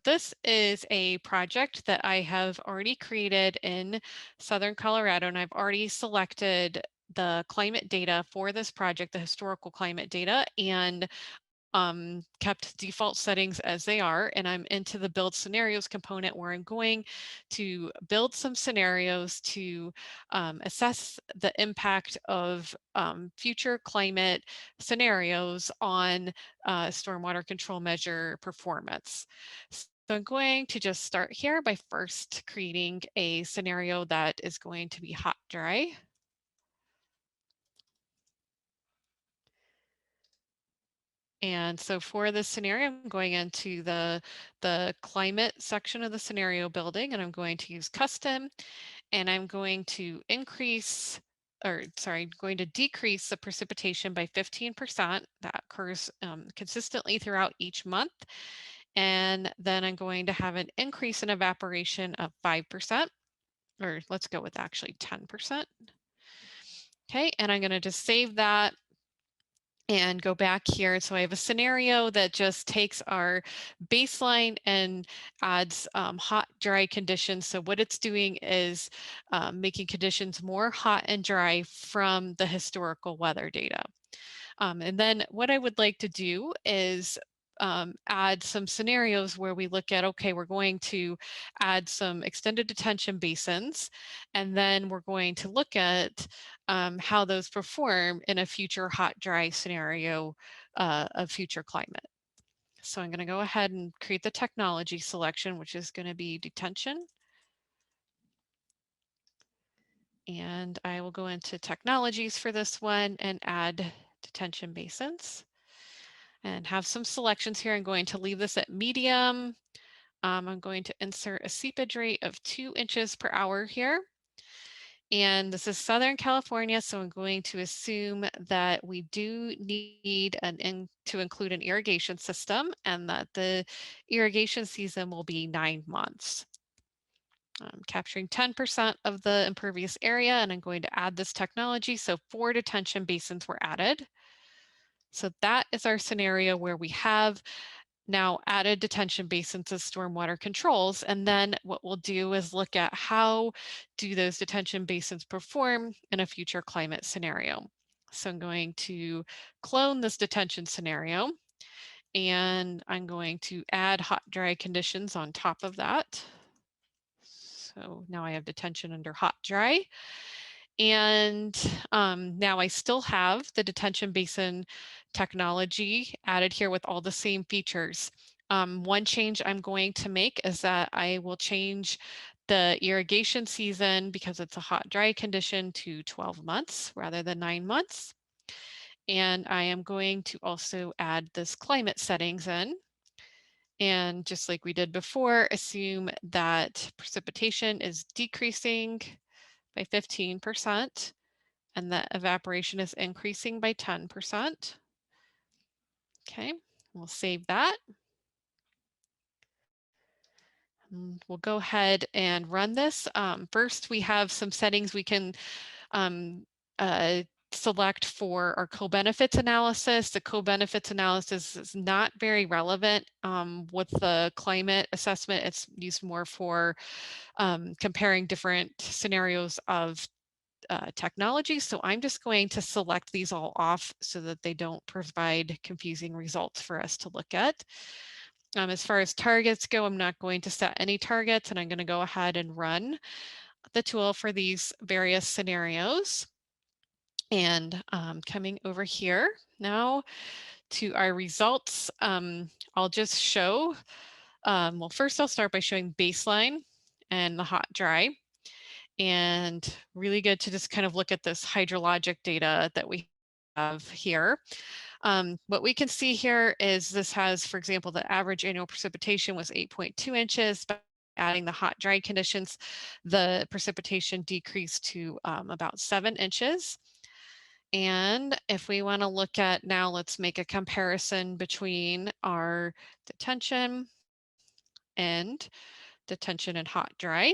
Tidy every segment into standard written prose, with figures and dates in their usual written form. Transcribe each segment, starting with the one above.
this is a project that I have already created in Southern Colorado, and I've already selected the climate data for this project, the historical climate data, and kept default settings as they are. And I'm into the build scenarios component where I'm going to build some scenarios to assess the impact of future climate scenarios on stormwater control measure performance. So I'm going to just start here by first creating a scenario that is going to be hot, dry. And so for this scenario, I'm going into the climate section of the scenario building, and I'm going to use custom, and I'm going to going to decrease the precipitation by 15%. That occurs consistently throughout each month. And then I'm going to have an increase in evaporation of 5%, or let's go with actually 10%. Okay, and I'm going to just save that and go back here. So I have a scenario that just takes our baseline and adds hot, dry conditions. So what it's doing is making conditions more hot and dry from the historical weather data. And then what I would like to do is add some scenarios where we look at, okay, we're going to add some extended detention basins, and then we're going to look at how those perform in a future hot, dry scenario of future climate. So I'm going to go ahead and create the technology selection, which is going to be detention. And I will go into technologies for this one and add detention basins. And have some selections here. I'm going to leave this at medium. I'm going to insert a seepage rate of 2 inches per hour here. And this is Southern California, so I'm going to assume that we do need to include an irrigation system, and that the irrigation season will be 9 months. I'm capturing 10% of the impervious area, and I'm going to add this technology. So 4 detention basins were added. So that is our scenario where we have now added detention basins as stormwater controls. And then what we'll do is look at how do those detention basins perform in a future climate scenario. So I'm going to clone this detention scenario, and I'm going to add hot, dry conditions on top of that. So now I have detention under hot, dry. And now I still have the detention basin technology added here with all the same features. One change I'm going to make is that I will change the irrigation season, because it's a hot, dry condition, to 12 months rather than 9 months. And I am going to also add this climate settings in. And just like we did before, assume that precipitation is decreasing by 15%, and that evaporation is increasing by 10%. Okay, we'll save that. We'll go ahead and run this. First, we have some settings we can select for our co-benefits analysis. The co-benefits analysis is not very relevant with the climate assessment. It's used more for comparing different scenarios of technology. So I'm just going to select these all off so that they don't provide confusing results for us to look at. As far as targets go, I'm not going to set any targets, and I'm going to go ahead and run the tool for these various scenarios. And coming over here now to our results, I'll just show, well, first I'll start by showing baseline and the hot, dry. And really good to just kind of look at this hydrologic data that we have here. What we can see here is this has, for example, the average annual precipitation was 8.2 inches. By adding the hot, dry conditions, the precipitation decreased to about 7 inches. And if we want to look at now, let's make a comparison between our detention and hot, dry.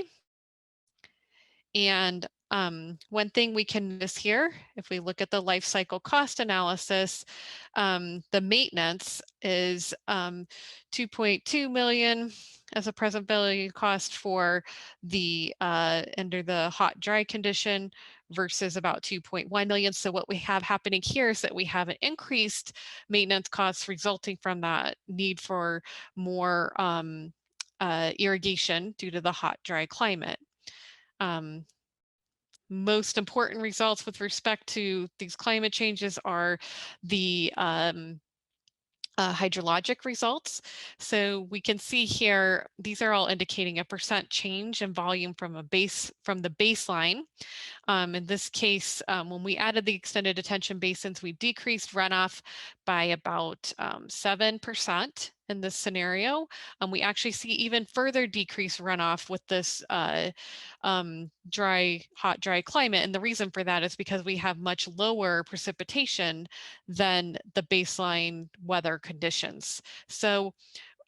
And One thing we can notice here, if we look at the life cycle cost analysis, the maintenance is 2.2 million as a present value cost for the under the hot dry condition versus about 2.1 million. So what we have happening here is that we have an increased maintenance costs resulting from that need for more irrigation due to the hot dry climate. Most important results with respect to these climate changes are the hydrologic results. So we can see here, these are all indicating a % change in volume from the baseline. In this case, when we added the extended detention basins, we decreased runoff by about 7% in this scenario. We actually see even further decreased runoff with this hot, dry climate. And the reason for that is because we have much lower precipitation than the baseline weather conditions. So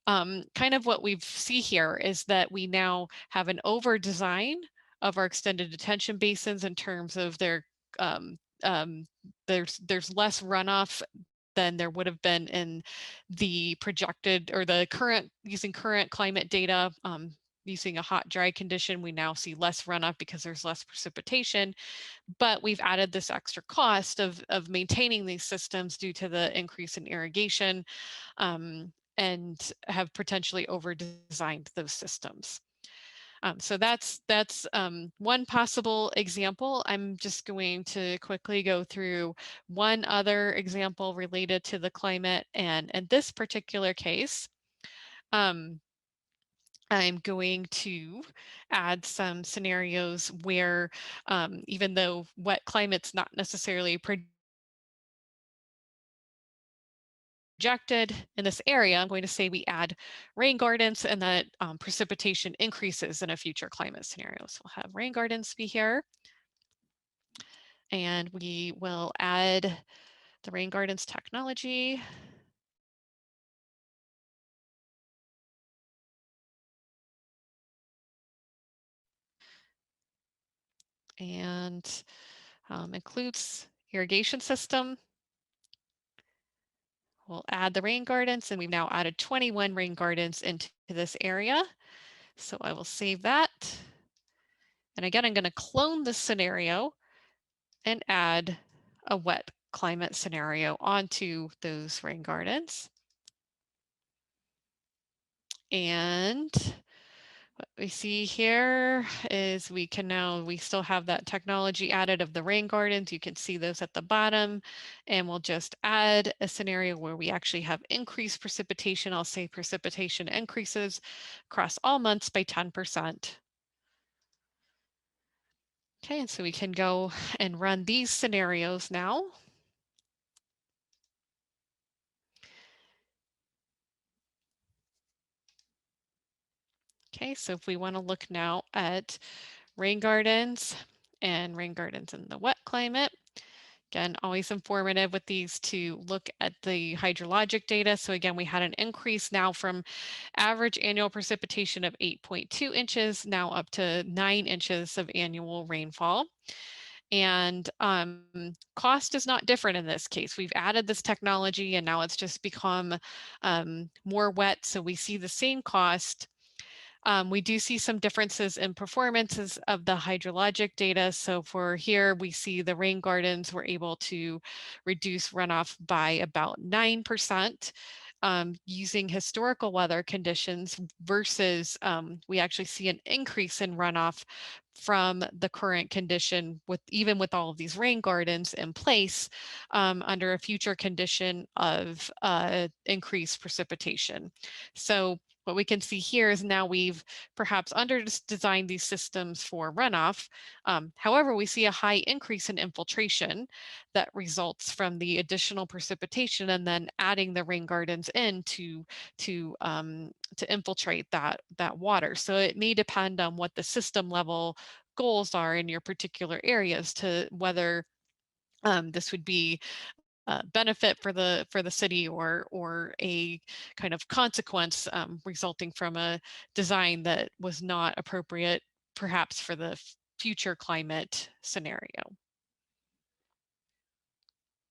kind of what we see here is that we now have an over design of our extended detention basins in terms of their um, um, there's less runoff than there would have been in the projected or the current using current climate data. Using a hot dry condition, we now see less runoff because there's less precipitation, but we've added this extra cost of maintaining these systems due to the increase in irrigation and have potentially over-designed those systems. So that's one possible example. I'm just going to quickly go through one other example related to the climate, and in this particular case, um, I'm going to add some scenarios where even though wet climate's not necessarily projected in this area, I'm going to say we add rain gardens and that precipitation increases in a future climate scenario. So we'll have rain gardens be here. And we will add the rain gardens technology. And includes irrigation system. We'll add the rain gardens, and we've now added 21 rain gardens into this area. So I will save that. And again, I'm going to clone this scenario and add a wet climate scenario onto those rain gardens. And what we see here is we still have that technology added of the rain gardens. You can see those at the bottom, and we'll just add a scenario where we actually have increased precipitation. I'll say precipitation increases across all months by 10%. Okay, and so we can go and run these scenarios now. Okay, so if we want to look now at rain gardens and rain gardens in the wet climate, again, always informative with these to look at the hydrologic data. So again, we had an increase now from average annual precipitation of 8.2 inches, now up to 9 inches of annual rainfall. And cost is not different in this case. We've added this technology and now it's just become more wet. So we see the same cost. We do see some differences in performances of the hydrologic data. So for here, we see the rain gardens were able to reduce runoff by about 9%. Using historical weather conditions versus we actually see an increase in runoff from the current condition even with all of these rain gardens in place under a future condition of increased precipitation. So what we can see here is now we've perhaps under-designed these systems for runoff. However, we see a high increase in infiltration that results from the additional precipitation and then adding the rain gardens in to infiltrate that water. So it may depend on what the system level goals are in your particular areas to whether this would be benefit for the city or a kind of consequence resulting from a design that was not appropriate perhaps for the future climate scenario.